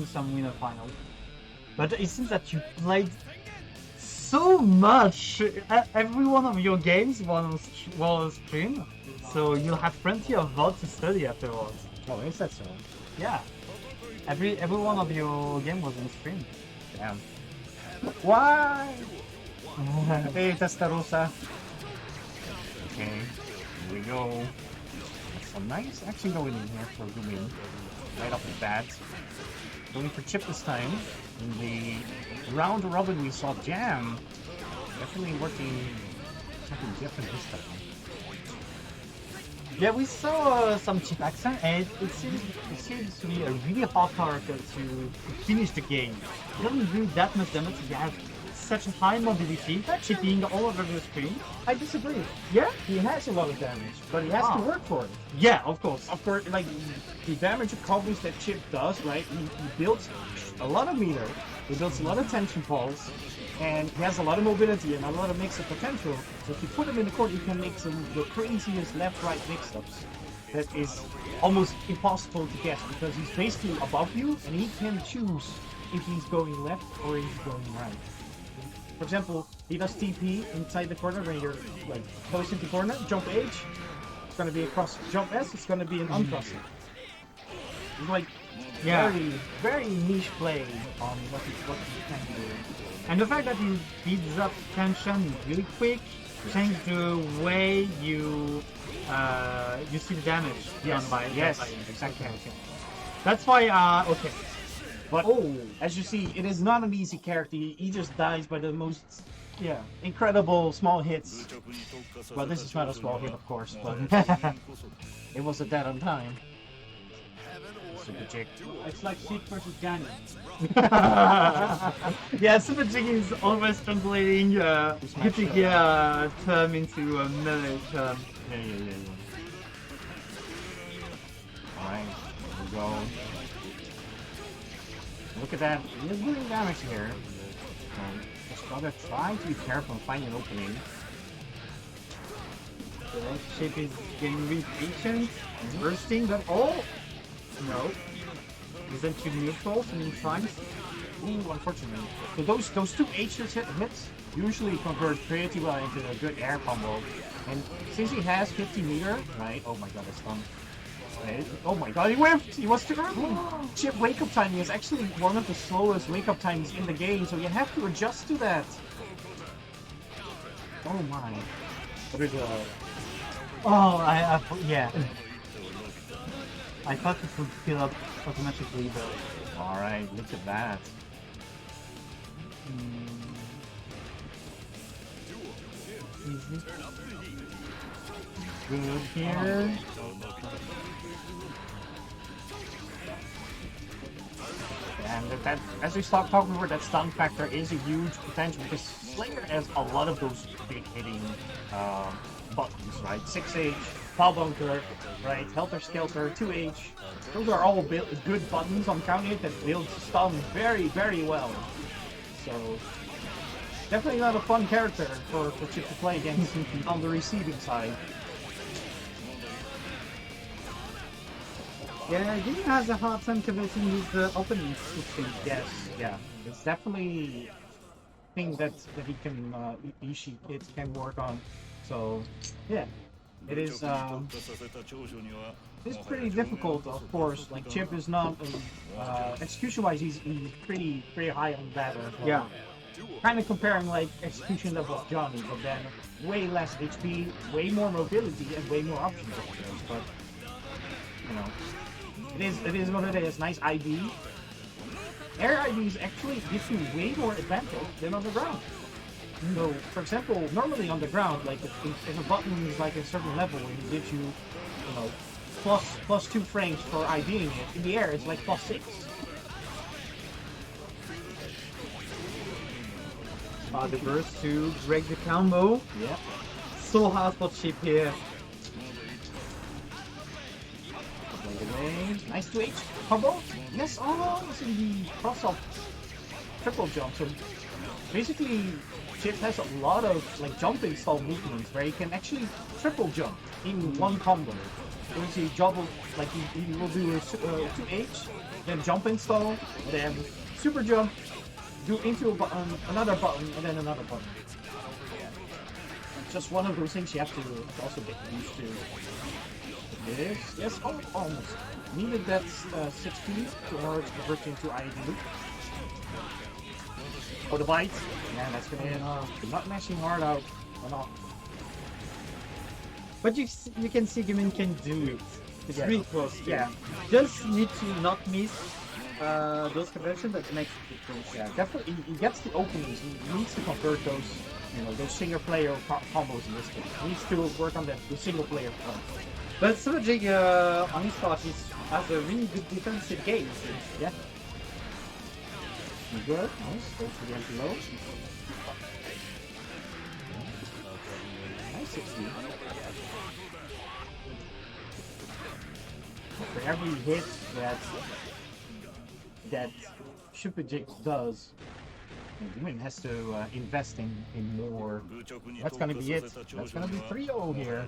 some winner final. But it seems that you played so much. Every one of your games was streamed, so you'll have plenty of VOD to study afterwards. Oh, is that so? Yeah. Every one of your game was on stream. Damn. Why? Hey, Testarossa. Okay, here we go. Some nice action going in here for Gumi. Right off the bat. Going for Chipp this time. In the round robin we saw Jam. Definitely working something different this time. Yeah, we saw some Chipp action, and it seems to be a really hard character to finish the game. He doesn't do that much damage. He has such a high mobility, chipping all over the screen. I disagree. Yeah? He has a lot of damage, but he has to work for it. Yeah, of course. Of course, like the damage combos that Chipp does, right? He builds a lot of meter, he builds a lot of tension pulse, and he has a lot of mobility and a lot of mix-up potential. So if you put him in the court, you can make some the craziest left-right mix-ups that is almost impossible to guess because he's basically above you and he can choose if he's going left or if he's going right. For example, he does TP inside the corner when you're like close into the corner, jump H, it's gonna be a cross, jump S, it's gonna be an uncrossing. It's like very niche play on what he can do. And the fact that he speeds up tension really quick changes the way you see the damage done by exactly. That's why okay. But as you see, it is not an easy character. He just dies by the most incredible small hits. Well, this is not a small hit, of course, but it was a dead on time. SuperJig. It's like Chipp versus Zanuff. Yeah, SuperJig is always translating Guilty Gear term into a melee term. Yeah. Alright, here we go. Look at that. He's doing damage here. Just gotta try to be careful and find an opening. Chipp is getting really patient, bursting, but no. Is that too neutral so many times? Ooh, unfortunately. So those two H hits usually convert pretty well into a good air combo. And since he has 50 meter, right? Oh my god, it's done. Oh my god, he whiffed! He was too early! Chipp wake up timing is actually one of the slowest wake up times in the game, so you have to adjust to that. Oh my. What is yeah. I thought it would fill up automatically, but... Alright, look at that. Easy. Good here. And that, as we stopped talking about, that stun factor is a huge potential because Slayer has a lot of those big hitting buttons, right? 6H, Power Bunker, right? Helter Skelter, 2H. Those are all good buttons on counter hit that build stun very, very well. So, definitely not a fun character for Chipp to play against on the receiving side. Yeah, he has a hard time converting his openings. Yes, yeah. It's definitely a thing that he can it can work on. So yeah, it is it's pretty difficult, of course. Like Chipp is not execution-wise, he's pretty high on that. Yeah. Kind of comparing like execution level of Johnny, but then way less HP, way more mobility, and way more options. Of course, but you know. It is what it is. Nice ID. Air IDs actually give you way more advantage than on the ground. So, for example, normally on the ground, like if a button is like a certain level and it gives you, you know, plus 2 frames for IDing it, in the air it's like +6. The burst to break the combo. Yep. So hard for Chipp here. Nice 2H combo. Yes, it's in the cross-off triple jump. So basically, Chipp has a lot of like jumping style movements where he can actually triple jump in one combo. Once he double, like he will do a 2H, then jump install, then super jump, do into a button, another button, and then another button. Just one of those things you have to also get used to. This, yes, oh, almost. Needed that 6P in order to convert into IED loop. Oh, the bite. Yeah, that's gonna hit. Not mashing hard out. Or not. But you can see Gumin can do it. It's Yeah. really close. Yeah, Just need to not miss those conversions that makes it close. yeah, definitely. He gets the openings. He needs to convert those, those single player combos in this game. He needs to work on the single player part. But SuperJig on his part has a really good defensive game. Yeah. Good. Nice. Goes to the empty low. Nice 60. For every hit that SuperJig does, Gumin has to invest in more. That's gonna be it. That's gonna be 3-0 here.